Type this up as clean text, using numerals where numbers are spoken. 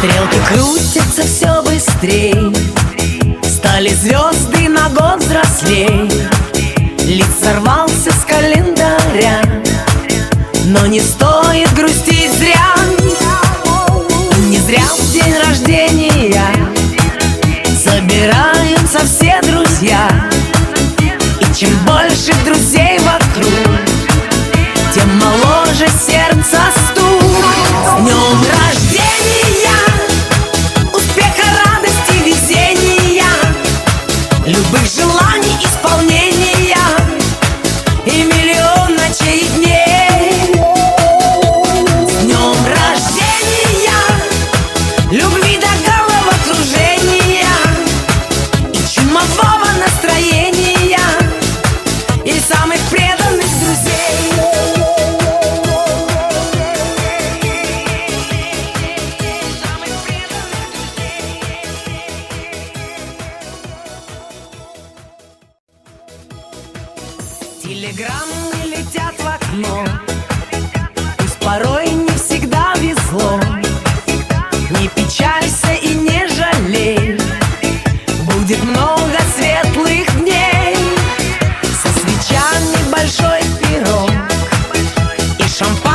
Стрелки крутятся все быстрей, стали звезды на год взрослей. Лист сорвался с календаря, но не стоит грустить зря. Не зря в день рождения собираются все друзья. И чем больше друзей вокруг, тем моложе сердце стук. С днем рождения! Успеха, радости, везения, любых желаний исполнения и миллион ночей и дней. С днем рождения! Любви до головокружения и чумового настроения и самых преданных друзей. Телеграммы летят в окно, пусть порой не всегда везло. Не печалься и не жалей, будет много светлых дней. Со свечами большой пирог и шампанское